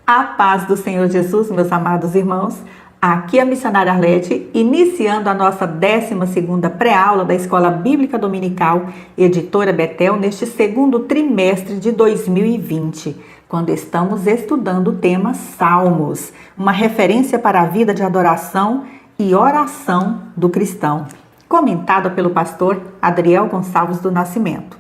A paz do Senhor Jesus, meus amados irmãos. Aqui é a missionária Arlete, iniciando a nossa 12ª pré-aula da Escola Bíblica Dominical, Editora Betel, neste segundo trimestre de 2020, quando estamos estudando o tema Salmos, uma referência para a vida de adoração e oração do cristão, comentada pelo pastor Adriel Gonçalves do Nascimento.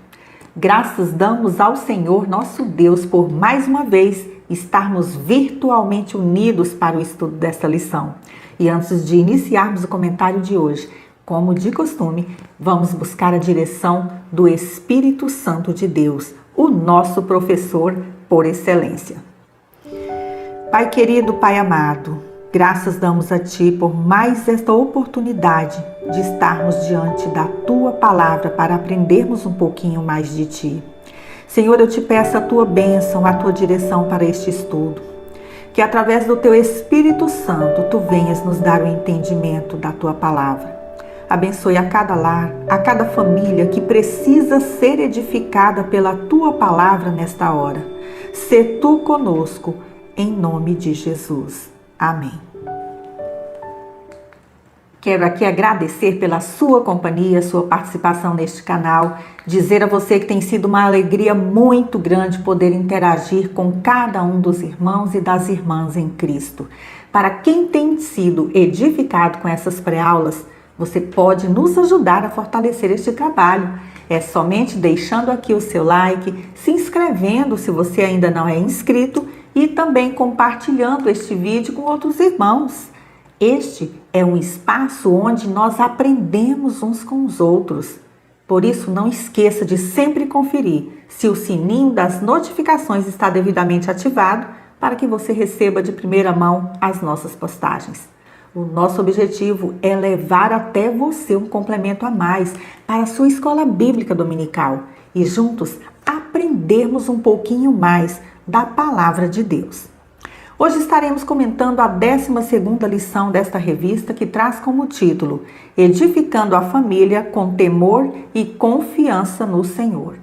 Graças damos ao Senhor nosso Deus por mais uma vez estarmos virtualmente unidos para o estudo desta lição. E antes de iniciarmos o comentário de hoje, como de costume, vamos buscar a direção do Espírito Santo de Deus, o nosso professor por excelência. Pai querido, Pai amado, graças damos a Ti por mais esta oportunidade de estarmos diante da Tua Palavra para aprendermos um pouquinho mais de Ti. Senhor, eu te peço a Tua bênção, a Tua direção para este estudo. Que através do Teu Espírito Santo, Tu venhas nos dar o entendimento da Tua Palavra. Abençoe a cada lar, a cada família que precisa ser edificada pela Tua Palavra nesta hora. Sê Tu conosco, em nome de Jesus. Amém. Quero aqui agradecer pela sua companhia, sua participação neste canal, dizer a você que tem sido uma alegria muito grande poder interagir com cada um dos irmãos e das irmãs em Cristo. Para quem tem sido edificado com essas pré-aulas, você pode nos ajudar a fortalecer este trabalho. É somente deixando aqui o seu like, se inscrevendo se você ainda não é inscrito e também compartilhando este vídeo com outros irmãos. Este é um espaço onde nós aprendemos uns com os outros. Por isso, não esqueça de sempre conferir se o sininho das notificações está devidamente ativado para que você receba de primeira mão as nossas postagens. O nosso objetivo é levar até você um complemento a mais para a sua escola bíblica dominical e juntos aprendermos um pouquinho mais da palavra de Deus. Hoje estaremos comentando a 12ª lição desta revista que traz como título Edificando a Família com Temor e Confiança no Senhor.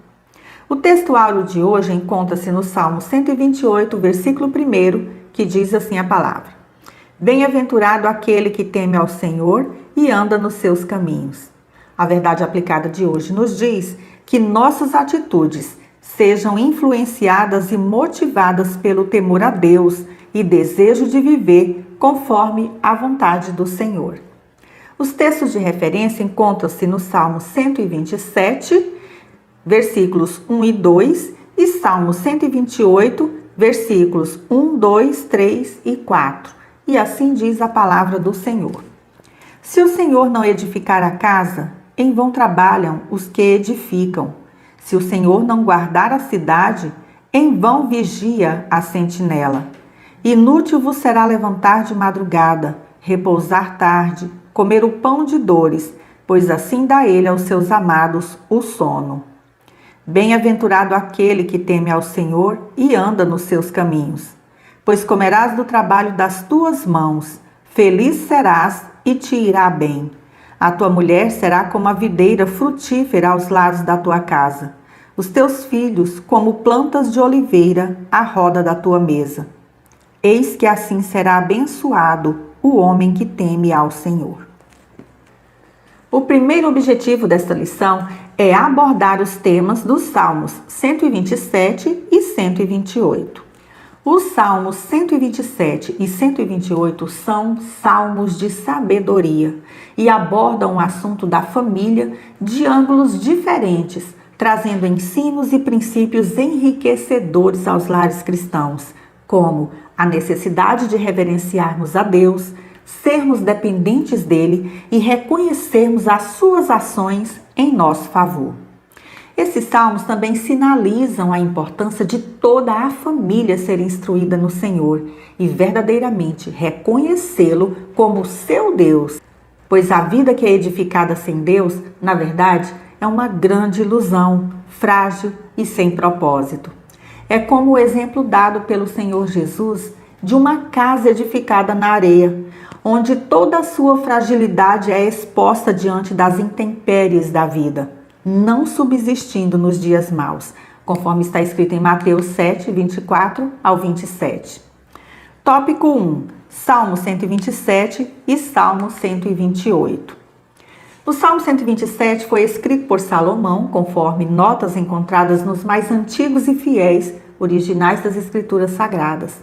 O texto áureo de hoje encontra-se no Salmo 128, versículo 1, que diz assim a palavra: Bem-aventurado aquele que teme ao Senhor e anda nos seus caminhos. A verdade aplicada de hoje nos diz que nossas atitudes sejam influenciadas e motivadas pelo temor a Deus e desejo de viver conforme a vontade do Senhor. Os textos de referência encontram-se no Salmo 127, versículos 1 e 2, e Salmo 128, versículos 1, 2, 3 e 4. E assim diz a palavra do Senhor. Se o Senhor não edificar a casa, em vão trabalham os que edificam. Se o Senhor não guardar a cidade, em vão vigia a sentinela. Inútil vos será levantar de madrugada, repousar tarde, comer o pão de dores, pois assim dá ele aos seus amados o sono. Bem-aventurado aquele que teme ao Senhor e anda nos seus caminhos, pois comerás do trabalho das tuas mãos, feliz serás e te irá bem. A tua mulher será como a videira frutífera aos lados da tua casa, os teus filhos como plantas de oliveira à roda da tua mesa. Eis que assim será abençoado o homem que teme ao Senhor. O primeiro objetivo desta lição é abordar os temas dos Salmos 127 e 128. Os Salmos 127 e 128 são salmos de sabedoria e abordam o assunto da família de ângulos diferentes, trazendo ensinos e princípios enriquecedores aos lares cristãos, como a necessidade de reverenciarmos a Deus, sermos dependentes dele e reconhecermos as suas ações em nosso favor. Esses salmos também sinalizam a importância de toda a família ser instruída no Senhor e verdadeiramente reconhecê-lo como seu Deus, pois a vida que é edificada sem Deus, na verdade, é uma grande ilusão, frágil e sem propósito. É como o exemplo dado pelo Senhor Jesus de uma casa edificada na areia, onde toda a sua fragilidade é exposta diante das intempéries da vida, não subsistindo nos dias maus, conforme está escrito em Mateus 7, 24 ao 27. Tópico 1. Salmo 127 e Salmo 128. O Salmo 127 foi escrito por Salomão, conforme notas encontradas nos mais antigos e fiéis originais das Escrituras Sagradas.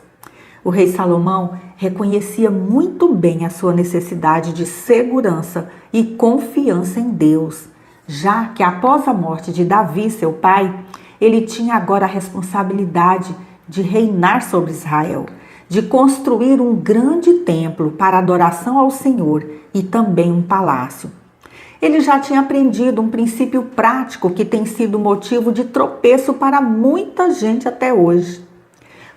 O rei Salomão reconhecia muito bem a sua necessidade de segurança e confiança em Deus, já que após a morte de Davi, seu pai, ele tinha agora a responsabilidade de reinar sobre Israel, de construir um grande templo para adoração ao Senhor e também um palácio. Ele já tinha aprendido um princípio prático que tem sido motivo de tropeço para muita gente até hoje.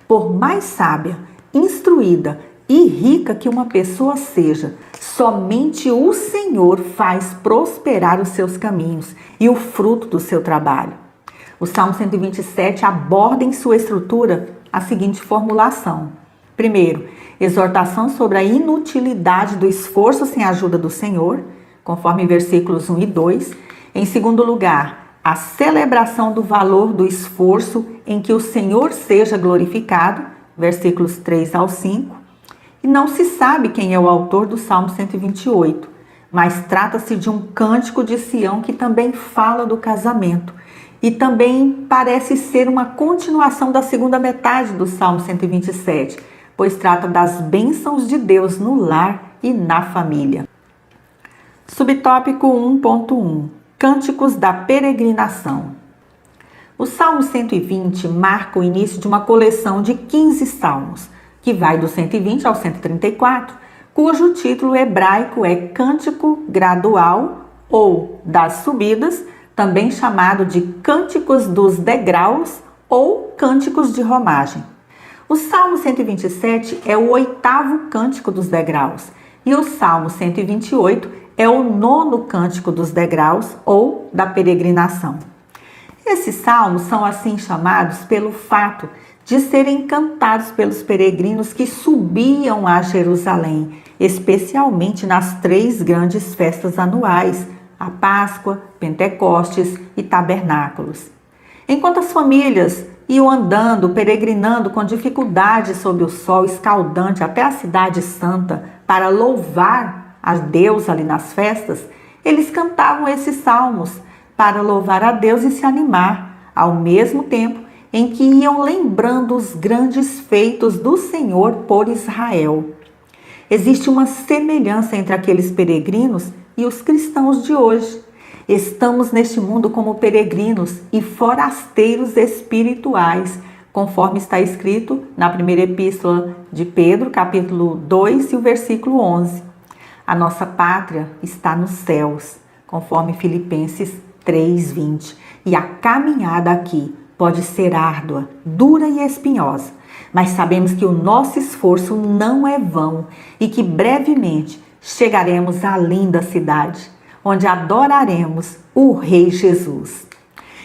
Por mais sábia, instruída e rica que uma pessoa seja, somente o Senhor faz prosperar os seus caminhos e o fruto do seu trabalho. O Salmo 127 aborda em sua estrutura a seguinte formulação. Primeiro, exortação sobre a inutilidade do esforço sem a ajuda do Senhor, conforme versículos 1 e 2. Em segundo lugar, a celebração do valor do esforço em que o Senhor seja glorificado, versículos 3 ao 5. E não se sabe quem é o autor do Salmo 128, mas trata-se de um cântico de Sião que também fala do casamento e também parece ser uma continuação da segunda metade do Salmo 127, pois trata das bênçãos de Deus no lar e na família. Subtópico 1.1 Cânticos da Peregrinação. O Salmo 120 marca o início de uma coleção de 15 salmos, que vai do 120 ao 134, cujo título hebraico é Cântico Gradual ou das Subidas, também chamado de Cânticos dos Degraus ou Cânticos de Romagem. O Salmo 127 é o 8º Cântico dos Degraus e o Salmo 128 é o 9º Cântico dos Degraus ou da Peregrinação. Esses salmos são assim chamados pelo fato de serem cantados pelos peregrinos que subiam a Jerusalém, especialmente nas 3 grandes festas anuais, a Páscoa, Pentecostes e Tabernáculos. Enquanto as famílias iam andando, peregrinando com dificuldade sob o sol escaldante até a cidade santa para louvar a Deus ali nas festas, eles cantavam esses salmos para louvar a Deus e se animar, ao mesmo tempo em que iam lembrando os grandes feitos do Senhor por Israel. Existe uma semelhança entre aqueles peregrinos e os cristãos de hoje. Estamos neste mundo como peregrinos e forasteiros espirituais, conforme está escrito na primeira epístola de Pedro, capítulo 2 e o versículo 11. A nossa pátria está nos céus, conforme Filipenses 3:20. E a caminhada aqui pode ser árdua, dura e espinhosa, mas sabemos que o nosso esforço não é vão e que brevemente chegaremos à linda cidade, onde adoraremos o Rei Jesus.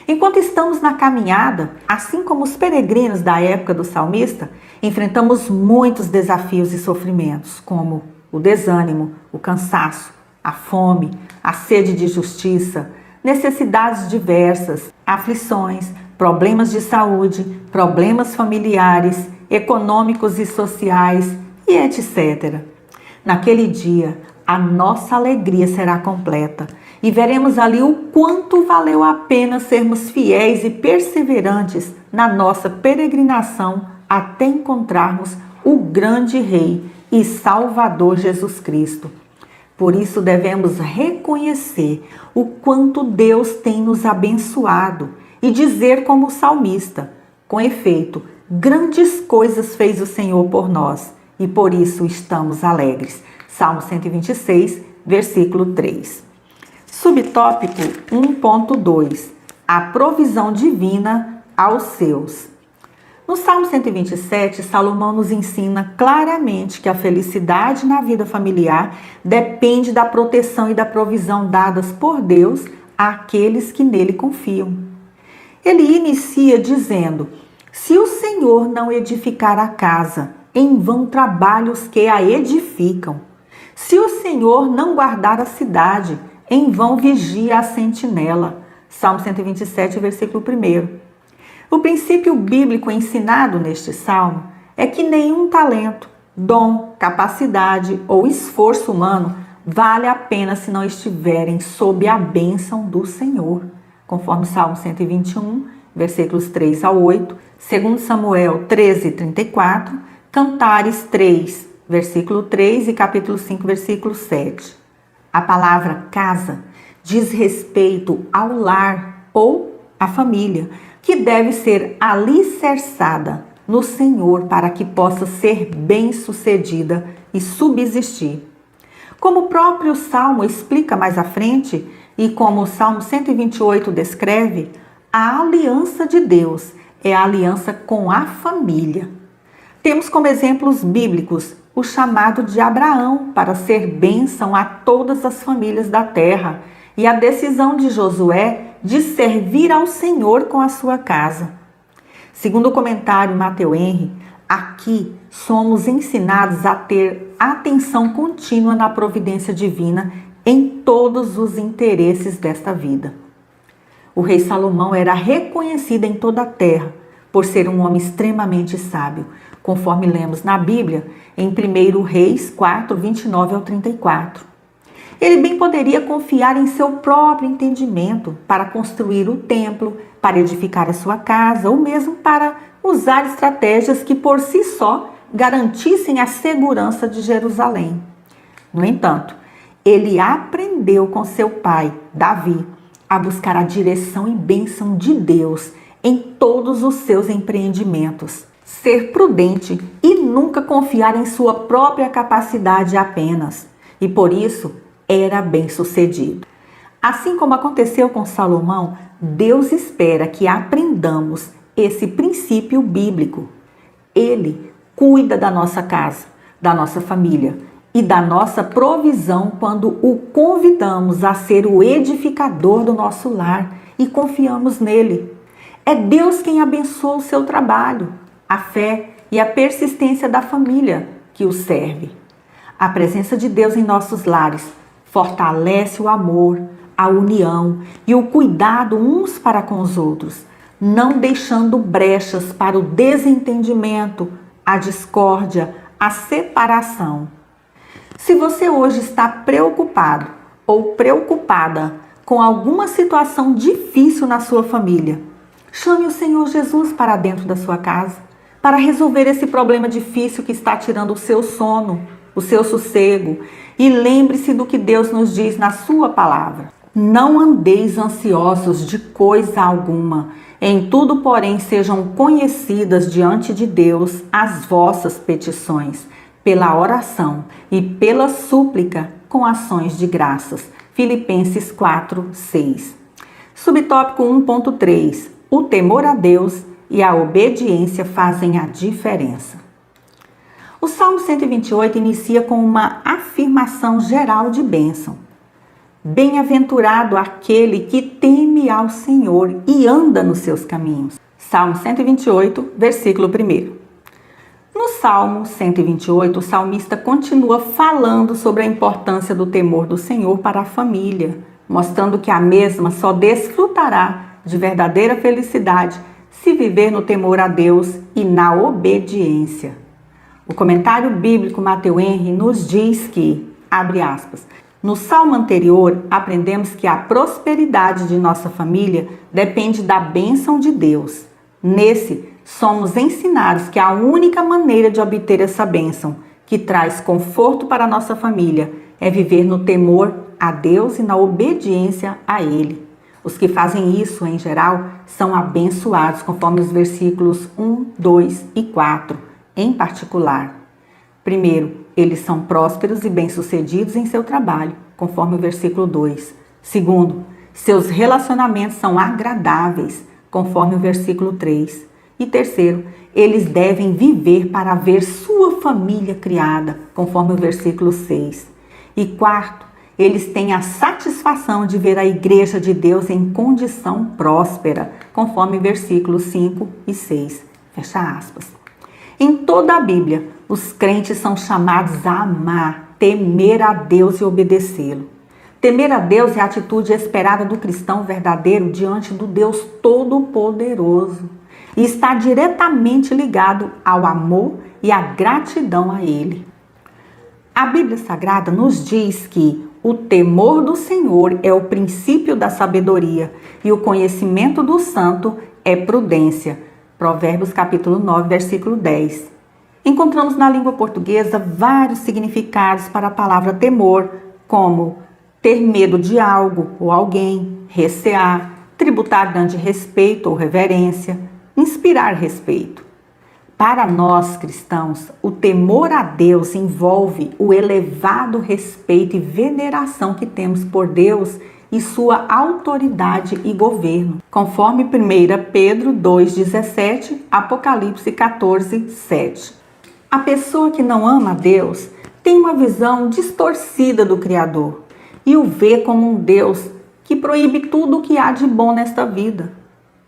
Enquanto estamos na caminhada, assim como os peregrinos da época do salmista, enfrentamos muitos desafios e sofrimentos, como o desânimo, o cansaço, a fome, a sede de justiça, necessidades diversas, aflições, problemas de saúde, problemas familiares, econômicos e sociais e etc. Naquele dia, a nossa alegria será completa e veremos ali o quanto valeu a pena sermos fiéis e perseverantes na nossa peregrinação até encontrarmos o grande Rei e Salvador Jesus Cristo. Por isso devemos reconhecer o quanto Deus tem nos abençoado e dizer como o salmista: com efeito, grandes coisas fez o Senhor por nós e por isso estamos alegres. Salmo 126, versículo 3. Subtópico 1.2 A provisão divina aos seus. No Salmo 127, Salomão nos ensina claramente que a felicidade na vida familiar depende da proteção e da provisão dadas por Deus àqueles que nele confiam. Ele inicia dizendo: se o Senhor não edificar a casa, em vão trabalham os que a edificam. Se o Senhor não guardar a cidade, em vão vigia a sentinela. Salmo 127, versículo 1. O princípio bíblico ensinado neste salmo é que nenhum talento, dom, capacidade ou esforço humano vale a pena se não estiverem sob a bênção do Senhor, conforme Salmo 121, versículos 3 ao 8, 2 Samuel 13, 34, Cantares 3, versículo 3 e capítulo 5, versículo 7. A palavra casa diz respeito ao lar ou à família, que deve ser alicerçada no Senhor para que possa ser bem-sucedida e subsistir. Como o próprio Salmo explica mais à frente e como o Salmo 128 descreve, a aliança de Deus é a aliança com a família. Temos como exemplos bíblicos o chamado de Abraão para ser bênção a todas as famílias da terra e a decisão de Josué de servir ao Senhor com a sua casa. Segundo o comentário Matthew Henry, aqui somos ensinados a ter atenção contínua na providência divina em todos os interesses desta vida. O rei Salomão era reconhecido em toda a terra por ser um homem extremamente sábio, conforme lemos na Bíblia em 1 Reis 4, 29 ao 34. Ele bem poderia confiar em seu próprio entendimento para construir o templo, para edificar a sua casa ou mesmo para usar estratégias que por si só garantissem a segurança de Jerusalém. No entanto, ele aprendeu com seu pai, Davi, a buscar a direção e bênção de Deus em todos os seus empreendimentos, ser prudente e nunca confiar em sua própria capacidade apenas, e por isso era bem-sucedido. Assim como aconteceu com Salomão, Deus espera que aprendamos esse princípio bíblico. Ele cuida da nossa casa, da nossa família e da nossa provisão quando o convidamos a ser o edificador do nosso lar e confiamos nele. É Deus quem abençoa o seu trabalho, a fé e a persistência da família que o serve. A presença de Deus em nossos lares fortalece o amor, a união e o cuidado uns para com os outros, não deixando brechas para o desentendimento, a discórdia, a separação. Se você hoje está preocupado ou preocupada com alguma situação difícil na sua família, chame o Senhor Jesus para dentro da sua casa, para resolver esse problema difícil que está tirando o seu sono, o seu sossego, e lembre-se do que Deus nos diz na sua palavra. Não andeis ansiosos de coisa alguma, em tudo, porém, sejam conhecidas diante de Deus as vossas petições, pela oração e pela súplica com ações de graças. Filipenses 4, 6. Subtópico 1.3. O temor a Deus e a obediência fazem a diferença. O Salmo 128 inicia com uma afirmação geral de bênção. Bem-aventurado aquele que teme ao Senhor e anda nos seus caminhos. Salmo 128, versículo 1. No Salmo 128, o salmista continua falando sobre a importância do temor do Senhor para a família, mostrando que a mesma só desfrutará de verdadeira felicidade se viver no temor a Deus e na obediência. O comentário bíblico Matthew Henry nos diz que, abre aspas, no salmo anterior aprendemos que a prosperidade de nossa família depende da bênção de Deus. Nesse, somos ensinados que a única maneira de obter essa bênção, que traz conforto para a nossa família, é viver no temor a Deus e na obediência a Ele. Os que fazem isso, em geral, são abençoados, conforme os versículos 1, 2 e 4, em particular. Primeiro, eles são prósperos e bem-sucedidos em seu trabalho, conforme o versículo 2. Segundo, seus relacionamentos são agradáveis, conforme o versículo 3. E terceiro, eles devem viver para ver sua família criada, conforme o versículo 6. E quarto, eles têm a satisfação de ver a igreja de Deus em condição próspera, conforme versículos 5 e 6. Fecha aspas. Em toda a Bíblia, os crentes são chamados a amar, temer a Deus e obedecê-lo. Temer a Deus é a atitude esperada do cristão verdadeiro diante do Deus Todo-Poderoso e está diretamente ligado ao amor e a gratidão a Ele. A Bíblia Sagrada nos diz que o temor do Senhor é o princípio da sabedoria e o conhecimento do santo é prudência. Provérbios capítulo 9, versículo 10. Encontramos na língua portuguesa vários significados para a palavra temor, como ter medo de algo ou alguém, recear, tributar grande respeito ou reverência, inspirar respeito. Para nós cristãos, o temor a Deus envolve o elevado respeito e veneração que temos por Deus e sua autoridade e governo, conforme 1 Pedro 2,17, Apocalipse 14,7. A pessoa que não ama a Deus tem uma visão distorcida do Criador e o vê como um Deus que proíbe tudo o que há de bom nesta vida.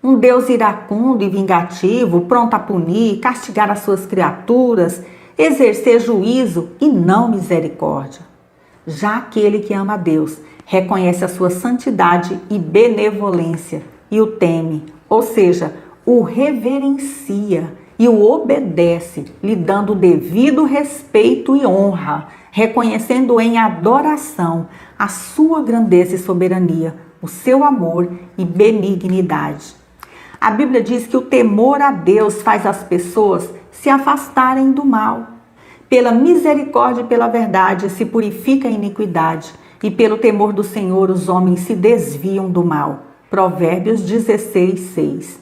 Um Deus iracundo e vingativo, pronto a punir, castigar as suas criaturas, exercer juízo e não misericórdia. Já aquele que ama a Deus reconhece a sua santidade e benevolência e o teme, ou seja, o reverencia e o obedece, lhe dando o devido respeito e honra, reconhecendo em adoração a sua grandeza e soberania, o seu amor e benignidade. A Bíblia diz que o temor a Deus faz as pessoas se afastarem do mal. Pela misericórdia e pela verdade se purifica a iniquidade, e pelo temor do Senhor os homens se desviam do mal. Provérbios 16:6.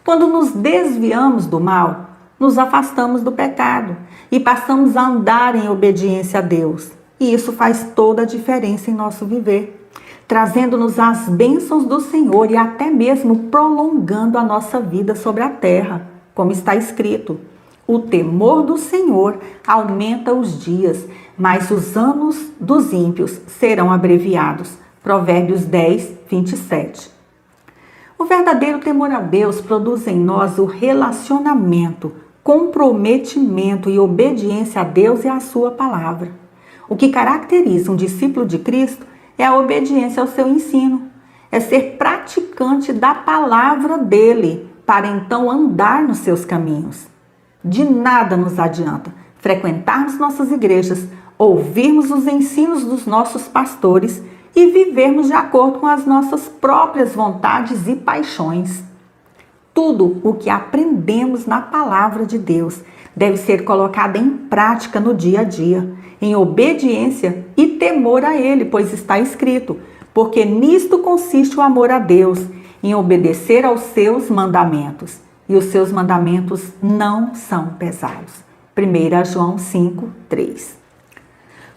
Quando nos desviamos do mal, nos afastamos do pecado e passamos a andar em obediência a Deus. E isso faz toda a diferença em nosso viver, trazendo-nos as bênçãos do Senhor e até mesmo prolongando a nossa vida sobre a terra, como está escrito. O temor do Senhor aumenta os dias, mas os anos dos ímpios serão abreviados. Provérbios 10:27. O verdadeiro temor a Deus produz em nós o relacionamento, comprometimento e obediência a Deus e à sua palavra. O que caracteriza um discípulo de Cristo é a obediência ao seu ensino, é ser praticante da palavra dele, para então andar nos seus caminhos. De nada nos adianta frequentarmos nossas igrejas, ouvirmos os ensinos dos nossos pastores e vivermos de acordo com as nossas próprias vontades e paixões. Tudo o que aprendemos na palavra de Deus deve ser colocado em prática no dia a dia, em obediência e temor a Ele, pois está escrito, porque nisto consiste o amor a Deus, em obedecer aos seus mandamentos. E os seus mandamentos não são pesados. 1 João 5:3.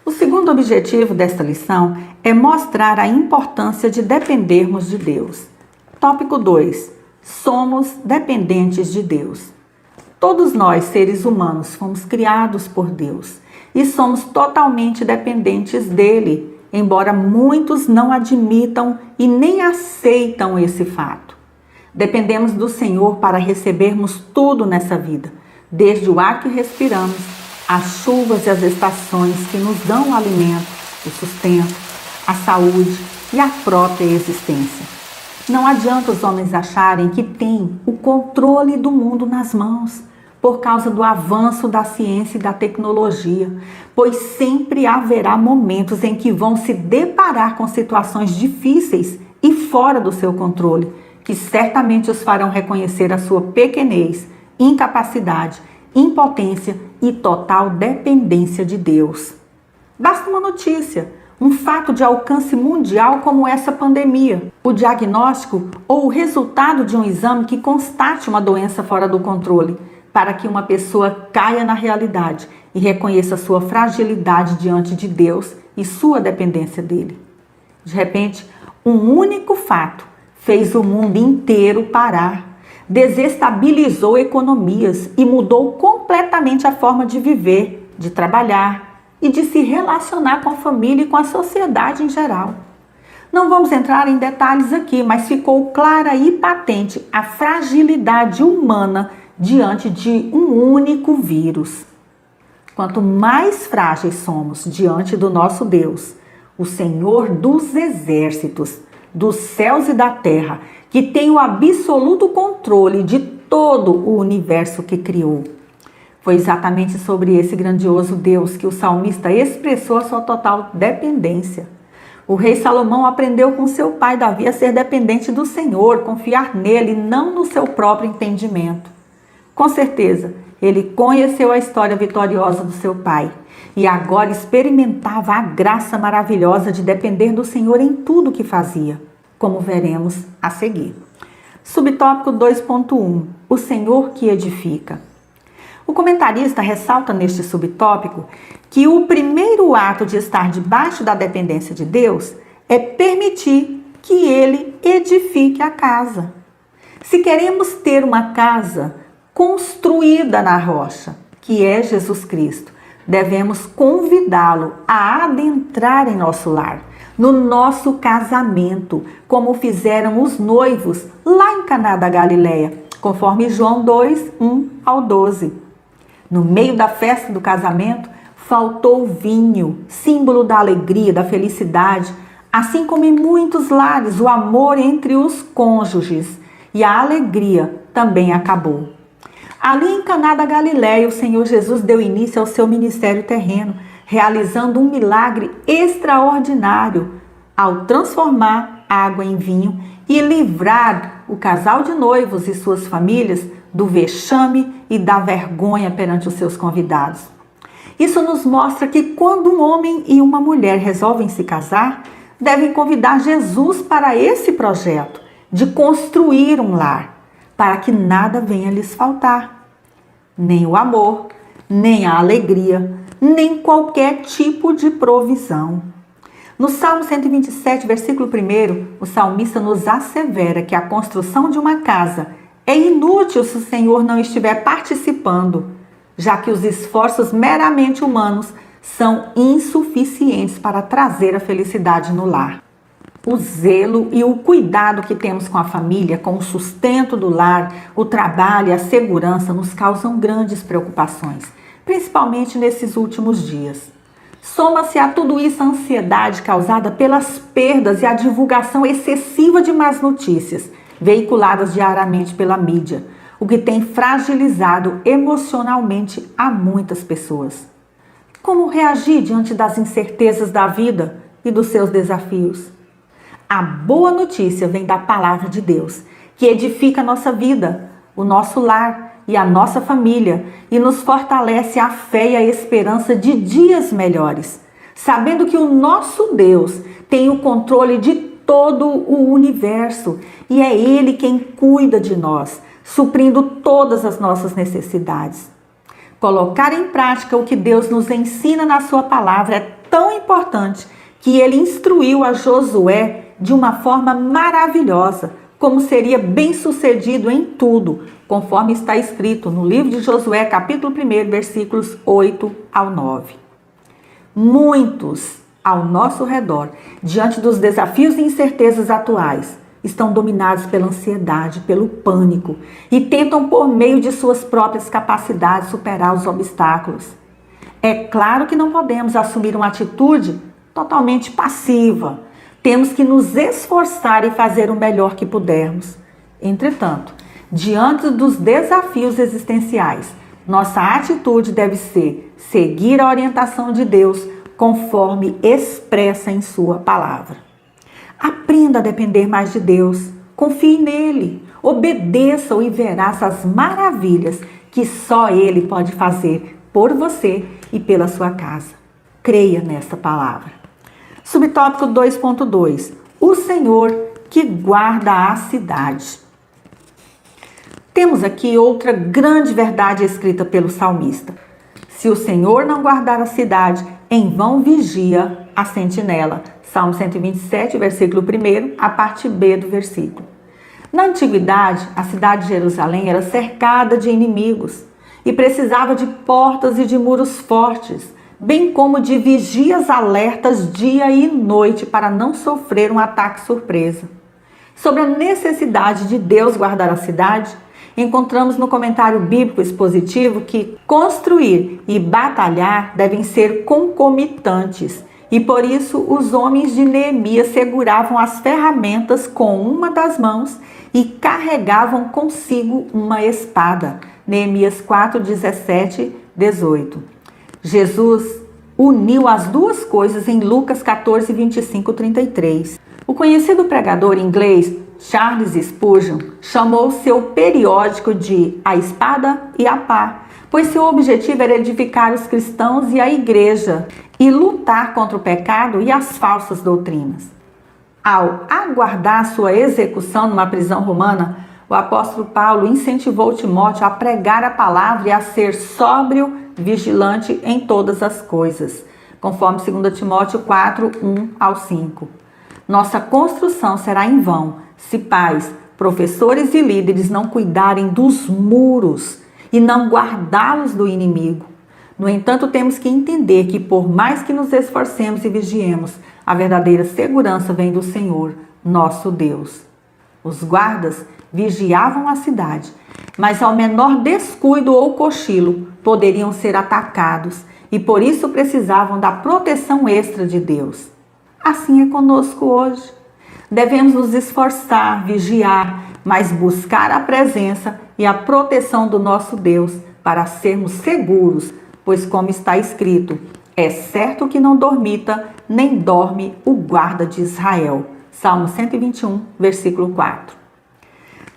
O segundo objetivo desta lição é mostrar a importância de dependermos de Deus. Tópico 2. Somos dependentes de Deus. Todos nós, seres humanos, fomos criados por Deus e somos totalmente dependentes dele, embora muitos não admitam e nem aceitam esse fato. Dependemos do Senhor para recebermos tudo nessa vida, desde o ar que respiramos, as chuvas e as estações que nos dão o alimento, o sustento, a saúde e a própria existência. Não adianta os homens acharem que têm o controle do mundo nas mãos, por causa do avanço da ciência e da tecnologia, pois sempre haverá momentos em que vão se deparar com situações difíceis e fora do seu controle, que certamente os farão reconhecer a sua pequenez, incapacidade, impotência e total dependência de Deus. Basta uma notícia, um fato de alcance mundial como essa pandemia, o diagnóstico ou o resultado de um exame que constate uma doença fora do controle, para que uma pessoa caia na realidade e reconheça sua fragilidade diante de Deus e sua dependência dele. De repente, um único fato fez o mundo inteiro parar, desestabilizou economias e mudou completamente a forma de viver, de trabalhar e de se relacionar com a família e com a sociedade em geral. Não vamos entrar em detalhes aqui, mas ficou clara e patente a fragilidade humana diante de um único vírus. Quanto mais frágeis somos diante do nosso Deus, o Senhor dos exércitos, dos céus e da terra, que tem o absoluto controle de todo o universo que criou. Foi exatamente sobre esse grandioso Deus que o salmista expressou a sua total dependência. O rei Salomão aprendeu com seu pai Davi a ser dependente do Senhor, confiar nele e não no seu próprio entendimento. Com certeza, ele conheceu a história vitoriosa do seu pai e agora experimentava a graça maravilhosa de depender do Senhor em tudo o que fazia, como veremos a seguir. Subtópico 2.1. O Senhor que edifica. O comentarista ressalta neste subtópico que o primeiro ato de estar debaixo da dependência de Deus é permitir que Ele edifique a casa. Se queremos ter uma casa construída na rocha, que é Jesus Cristo, devemos convidá-lo a adentrar em nosso lar, no nosso casamento, como fizeram os noivos lá em Caná da Galileia, conforme João 2, 1 ao 12. No meio da festa do casamento, faltou o vinho, símbolo da alegria, da felicidade, assim como em muitos lares o amor entre os cônjuges e a alegria também acabou. Ali em Caná da Galileia, o Senhor Jesus deu início ao seu ministério terreno, realizando um milagre extraordinário ao transformar água em vinho e livrar o casal de noivos e suas famílias do vexame e da vergonha perante os seus convidados. Isso nos mostra que quando um homem e uma mulher resolvem se casar, devem convidar Jesus para esse projeto de construir um lar, para que nada venha lhes faltar. Nem o amor, nem a alegria, nem qualquer tipo de provisão. No Salmo 127, versículo 1, o salmista nos assevera que a construção de uma casa é inútil se o Senhor não estiver participando, já que os esforços meramente humanos são insuficientes para trazer a felicidade no lar. O zelo e o cuidado que temos com a família, com o sustento do lar, o trabalho e a segurança nos causam grandes preocupações, principalmente nesses últimos dias. Soma-se a tudo isso a ansiedade causada pelas perdas e a divulgação excessiva de más notícias, veiculadas diariamente pela mídia, o que tem fragilizado emocionalmente a muitas pessoas. Como reagir diante das incertezas da vida e dos seus desafios? A boa notícia vem da palavra de Deus, que edifica a nossa vida, o nosso lar e a nossa família e nos fortalece a fé e a esperança de dias melhores, sabendo que o nosso Deus tem o controle de todo o universo e é Ele quem cuida de nós, suprindo todas as nossas necessidades. Colocar em prática o que Deus nos ensina na sua palavra é tão importante que Ele instruiu a Josué de uma forma maravilhosa, como seria bem-sucedido em tudo, conforme está escrito no livro de Josué, capítulo 1, versículos 8 ao 9. Muitos ao nosso redor, diante dos desafios e incertezas atuais, estão dominados pela ansiedade, pelo pânico e tentam, por meio de suas próprias capacidades, superar os obstáculos. É claro que não podemos assumir uma atitude totalmente passiva. Temos que nos esforçar e fazer o melhor que pudermos. Entretanto, diante dos desafios existenciais, nossa atitude deve ser seguir a orientação de Deus conforme expressa em sua palavra. Aprenda a depender mais de Deus, confie nele, obedeça-o e verás as maravilhas que só Ele pode fazer por você e pela sua casa. Creia nesta palavra. Subtópico 2.2. O Senhor que guarda a cidade. Temos aqui outra grande verdade escrita pelo salmista. Se o Senhor não guardar a cidade, em vão vigia a sentinela. Salmo 127, versículo 1, a parte B do versículo. Na antiguidade, a cidade de Jerusalém era cercada de inimigos e precisava de portas e de muros fortes, bem como de vigias alertas dia e noite para não sofrer um ataque surpresa. Sobre a necessidade de Deus guardar a cidade, encontramos no comentário bíblico expositivo que construir e batalhar devem ser concomitantes, e por isso os homens de Neemias seguravam as ferramentas com uma das mãos e carregavam consigo uma espada, Neemias 4, 17, 18. Jesus uniu as duas coisas em Lucas 14, 25, 33. O conhecido pregador inglês Charles Spurgeon chamou seu periódico de A Espada e a Pá, pois seu objetivo era edificar os cristãos e a igreja e lutar contra o pecado e as falsas doutrinas. Ao aguardar sua execução numa prisão romana, o apóstolo Paulo incentivou Timóteo a pregar a palavra e a ser sóbrio, vigilante em todas as coisas, conforme 2 Timóteo 4, 1 ao 5. Nossa construção será em vão se pais, professores e líderes não cuidarem dos muros e não guardá-los do inimigo. No entanto, temos que entender que por mais que nos esforcemos e vigiemos, a verdadeira segurança vem do Senhor, nosso Deus. Os guardas vigiavam a cidade, mas ao menor descuido ou cochilo poderiam ser atacados e por isso precisavam da proteção extra de Deus. Assim é conosco hoje. Devemos nos esforçar, vigiar, mas buscar a presença e a proteção do nosso Deus para sermos seguros, pois como está escrito, é certo que não dormita, nem dorme o guarda de Israel. Salmo 121, versículo 4.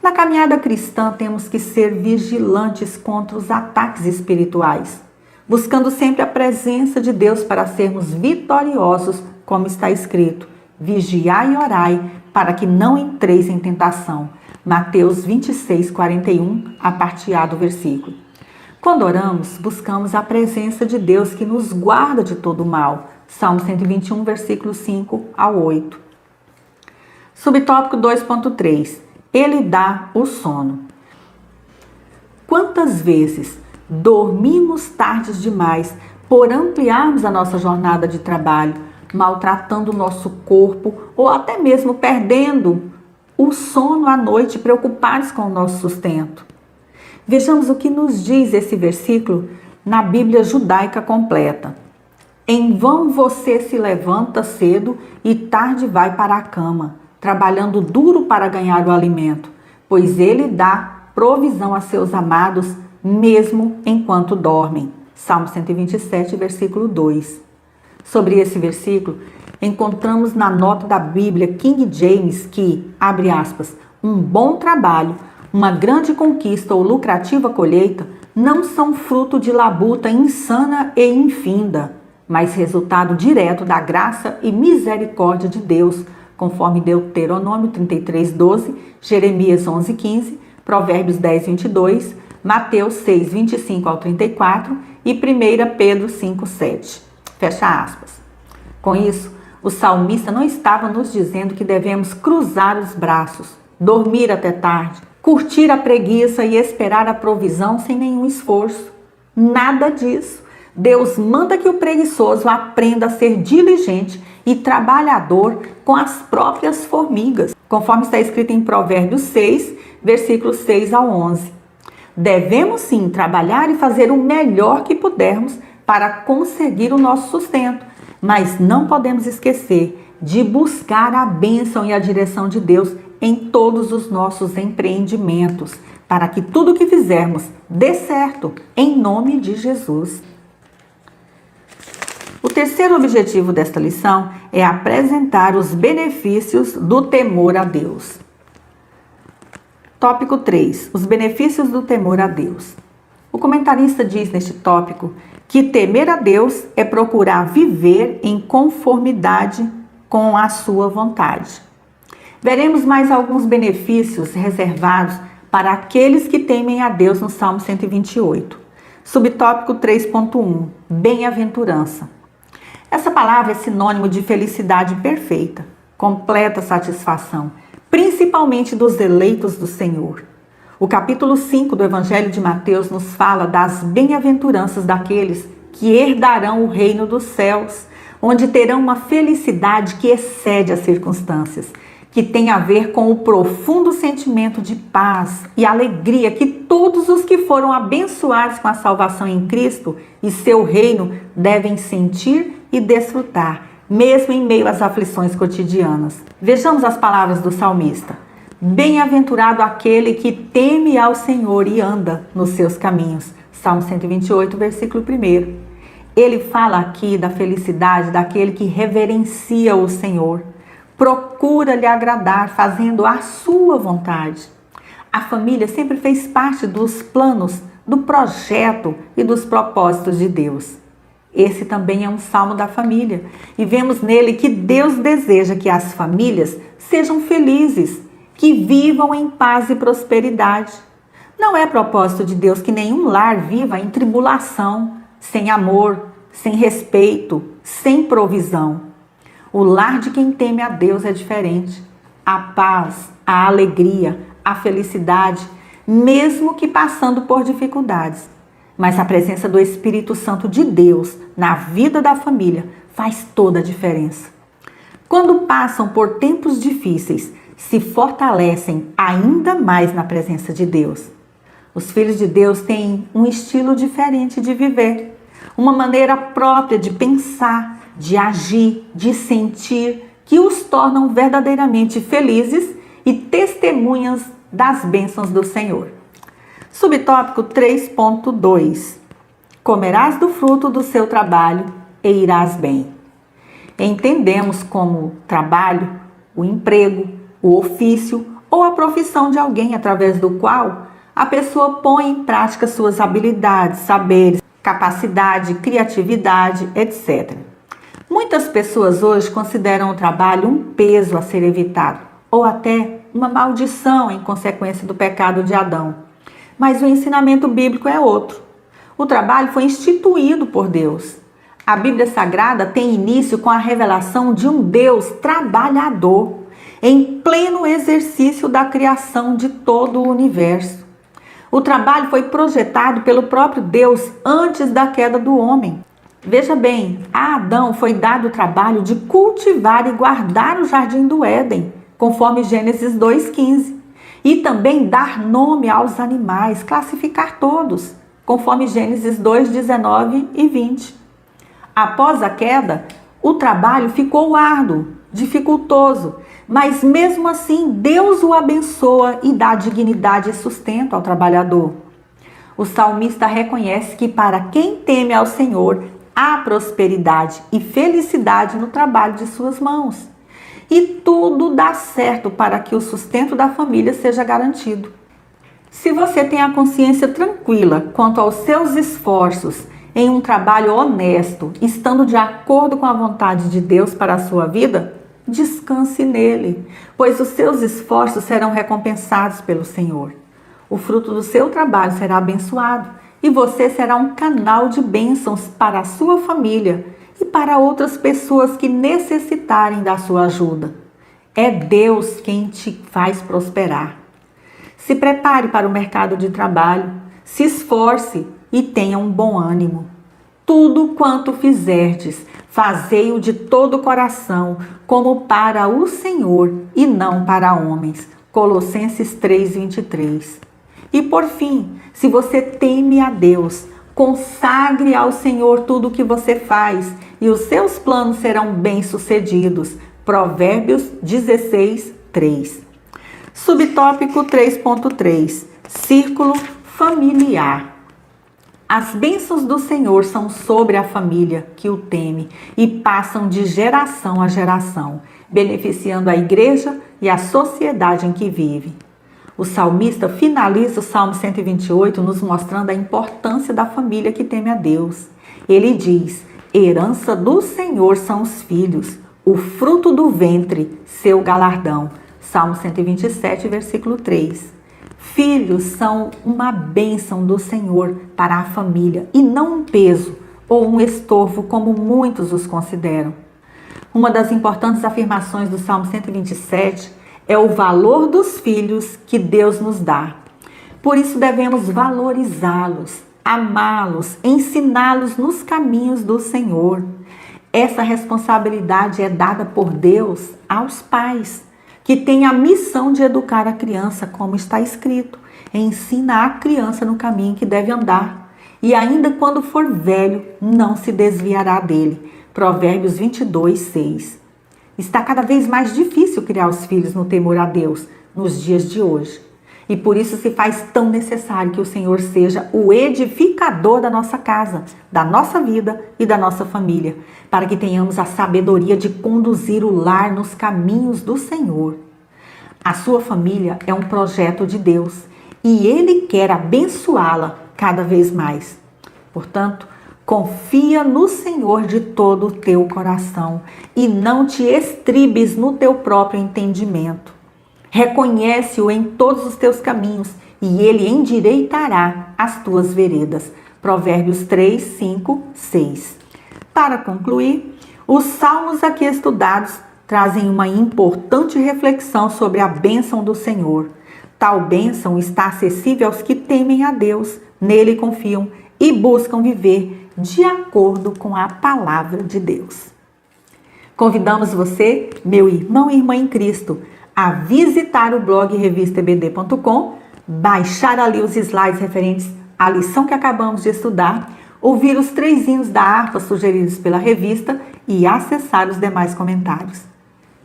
Na caminhada cristã temos que ser vigilantes contra os ataques espirituais, buscando sempre a presença de Deus para sermos vitoriosos, como está escrito, vigiai e orai para que não entreis em tentação. Mateus 26, 41, a parte A do versículo. Quando oramos, buscamos a presença de Deus que nos guarda de todo mal. Salmo 121, versículo 5 ao 8. Subtópico 2.3. Ele dá o sono. Quantas vezes dormimos tardes demais por ampliarmos a nossa jornada de trabalho, maltratando o nosso corpo ou até mesmo perdendo o sono à noite, preocupados com o nosso sustento? Vejamos o que nos diz esse versículo na Bíblia judaica completa. Em vão você se levanta cedo e tarde vai para a cama, trabalhando duro para ganhar o alimento, pois ele dá provisão a seus amados, mesmo enquanto dormem. Salmo 127, versículo 2. Sobre esse versículo, encontramos na nota da Bíblia King James que, abre aspas, um bom trabalho, uma grande conquista ou lucrativa colheita não são fruto de labuta insana e infinda, mas resultado direto da graça e misericórdia de Deus, conforme Deuteronômio 33, 12, Jeremias 11, 15, Provérbios 10, 22, Mateus 6, 25 ao 34 e 1 Pedro 5, 7. Fecha aspas. Com isso, o salmista não estava nos dizendo que devemos cruzar os braços, dormir até tarde, curtir a preguiça e esperar a provisão sem nenhum esforço. Nada disso. Deus manda que o preguiçoso aprenda a ser diligente e trabalhador com as próprias formigas, conforme está escrito em Provérbios 6, versículos 6 ao 11. Devemos sim trabalhar e fazer o melhor que pudermos para conseguir o nosso sustento, mas não podemos esquecer de buscar a bênção e a direção de Deus em todos os nossos empreendimentos, para que tudo o que fizermos dê certo, em nome de Jesus. O terceiro objetivo desta lição é apresentar os benefícios do temor a Deus. Tópico 3. Os benefícios do temor a Deus. O comentarista diz neste tópico que temer a Deus é procurar viver em conformidade com a sua vontade. Veremos mais alguns benefícios reservados para aqueles que temem a Deus no Salmo 128. Subtópico 3.1. Bem-aventurança. Essa palavra é sinônimo de felicidade perfeita, completa satisfação, principalmente dos eleitos do Senhor. O capítulo 5 do Evangelho de Mateus nos fala das bem-aventuranças daqueles que herdarão o reino dos céus, onde terão uma felicidade que excede as circunstâncias, que tem a ver com o profundo sentimento de paz e alegria que todos os que foram abençoados com a salvação em Cristo e seu reino devem sentir e desfrutar, mesmo em meio às aflições cotidianas. Vejamos as palavras do salmista. Bem-aventurado aquele que teme ao Senhor e anda nos seus caminhos. Salmo 128, versículo 1. Ele fala aqui da felicidade daquele que reverencia o Senhor, procura lhe agradar, fazendo a sua vontade. A família sempre fez parte dos planos, do projeto e dos propósitos de Deus. Esse também é um salmo da família e vemos nele que Deus deseja que as famílias sejam felizes, que vivam em paz e prosperidade. Não é propósito de Deus que nenhum lar viva em tribulação, sem amor, sem respeito, sem provisão. O lar de quem teme a Deus é diferente. A paz, a alegria, a felicidade, mesmo que passando por dificuldades. Mas a presença do Espírito Santo de Deus na vida da família faz toda a diferença. Quando passam por tempos difíceis, se fortalecem ainda mais na presença de Deus. Os filhos de Deus têm um estilo diferente de viver, uma maneira própria de pensar, de agir, de sentir, que os tornam verdadeiramente felizes e testemunhas das bênçãos do Senhor. Subtópico 3.2. Comerás do fruto do seu trabalho e irás bem. Entendemos como trabalho, o emprego, o ofício ou a profissão de alguém através do qual a pessoa põe em prática suas habilidades, saberes, capacidade, criatividade, etc. Muitas pessoas hoje consideram o trabalho um peso a ser evitado ou até uma maldição em consequência do pecado de Adão. Mas o ensinamento bíblico é outro. O trabalho foi instituído por Deus. A Bíblia Sagrada tem início com a revelação de um Deus trabalhador, em pleno exercício da criação de todo o universo. O trabalho foi projetado pelo próprio Deus antes da queda do homem. Veja bem, a Adão foi dado o trabalho de cultivar e guardar o jardim do Éden, conforme Gênesis 2,15. E também dar nome aos animais, classificar todos, conforme Gênesis 2:19 e 20. Após a queda, o trabalho ficou árduo, dificultoso, mas mesmo assim Deus o abençoa e dá dignidade e sustento ao trabalhador. O salmista reconhece que para quem teme ao Senhor, há prosperidade e felicidade no trabalho de suas mãos. E tudo dá certo para que o sustento da família seja garantido. Se você tem a consciência tranquila quanto aos seus esforços em um trabalho honesto, estando de acordo com a vontade de Deus para a sua vida, descanse nele, pois os seus esforços serão recompensados pelo Senhor. O fruto do seu trabalho será abençoado e você será um canal de bênçãos para a sua família e para outras pessoas que necessitarem da sua ajuda. É Deus quem te faz prosperar. Se prepare para o mercado de trabalho, se esforce e tenha um bom ânimo. Tudo quanto fizerdes, fazei-o de todo o coração, como para o Senhor e não para homens. Colossenses 3:23. E por fim, se você teme a Deus, consagre ao Senhor tudo o que você faz e os seus planos serão bem-sucedidos. Provérbios 16:3. Subtópico 3.3. Círculo familiar. As bênçãos do Senhor são sobre a família que o teme e passam de geração a geração, beneficiando a igreja e a sociedade em que vive. O salmista finaliza o Salmo 128 nos mostrando a importância da família que teme a Deus. Ele diz: herança do Senhor são os filhos, o fruto do ventre, seu galardão. Salmo 127, versículo 3. Filhos são uma bênção do Senhor para a família e não um peso ou um estorvo como muitos os consideram. Uma das importantes afirmações do Salmo 127 é o valor dos filhos que Deus nos dá. Por isso devemos valorizá-los, amá-los, ensiná-los nos caminhos do Senhor. Essa responsabilidade é dada por Deus aos pais, que têm a missão de educar a criança, como está escrito: ensina a criança no caminho que deve andar, e ainda quando for velho, não se desviará dele. Provérbios 22:6. Está cada vez mais difícil criar os filhos no temor a Deus, nos dias de hoje. E por isso se faz tão necessário que o Senhor seja o edificador da nossa casa, da nossa vida e da nossa família, para que tenhamos a sabedoria de conduzir o lar nos caminhos do Senhor. A sua família é um projeto de Deus e Ele quer abençoá-la cada vez mais. Portanto, confia no Senhor de todo o teu coração e não te estribes no teu próprio entendimento. Reconhece-o em todos os teus caminhos e ele endireitará as tuas veredas. Provérbios 3, 5, 6. Para concluir, os salmos aqui estudados trazem uma importante reflexão sobre a bênção do Senhor. Tal bênção está acessível aos que temem a Deus, nele confiam e buscam viver de acordo com a palavra de Deus. Convidamos você, meu irmão e irmã em Cristo, a visitar o blog revistaebd.com, baixar ali os slides referentes à lição que acabamos de estudar, ouvir os 3 hinos da harpa sugeridos pela revista e acessar os demais comentários.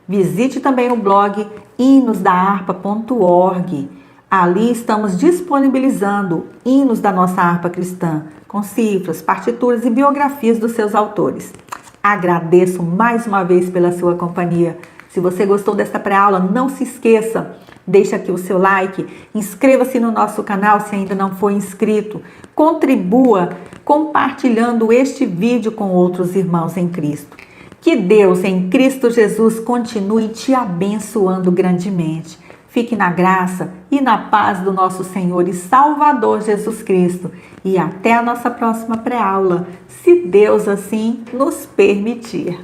Visite também o blog hinosdaharpa.org. Ali estamos disponibilizando hinos da nossa harpa cristã, com cifras, partituras e biografias dos seus autores. Agradeço mais uma vez pela sua companhia. Se você gostou desta pré-aula, não se esqueça, deixa aqui o seu like, inscreva-se no nosso canal se ainda não for inscrito, contribua compartilhando este vídeo com outros irmãos em Cristo. Que Deus em Cristo Jesus continue te abençoando grandemente. Fique na graça e na paz do nosso Senhor e Salvador Jesus Cristo. E até a nossa próxima pré-aula, se Deus assim nos permitir.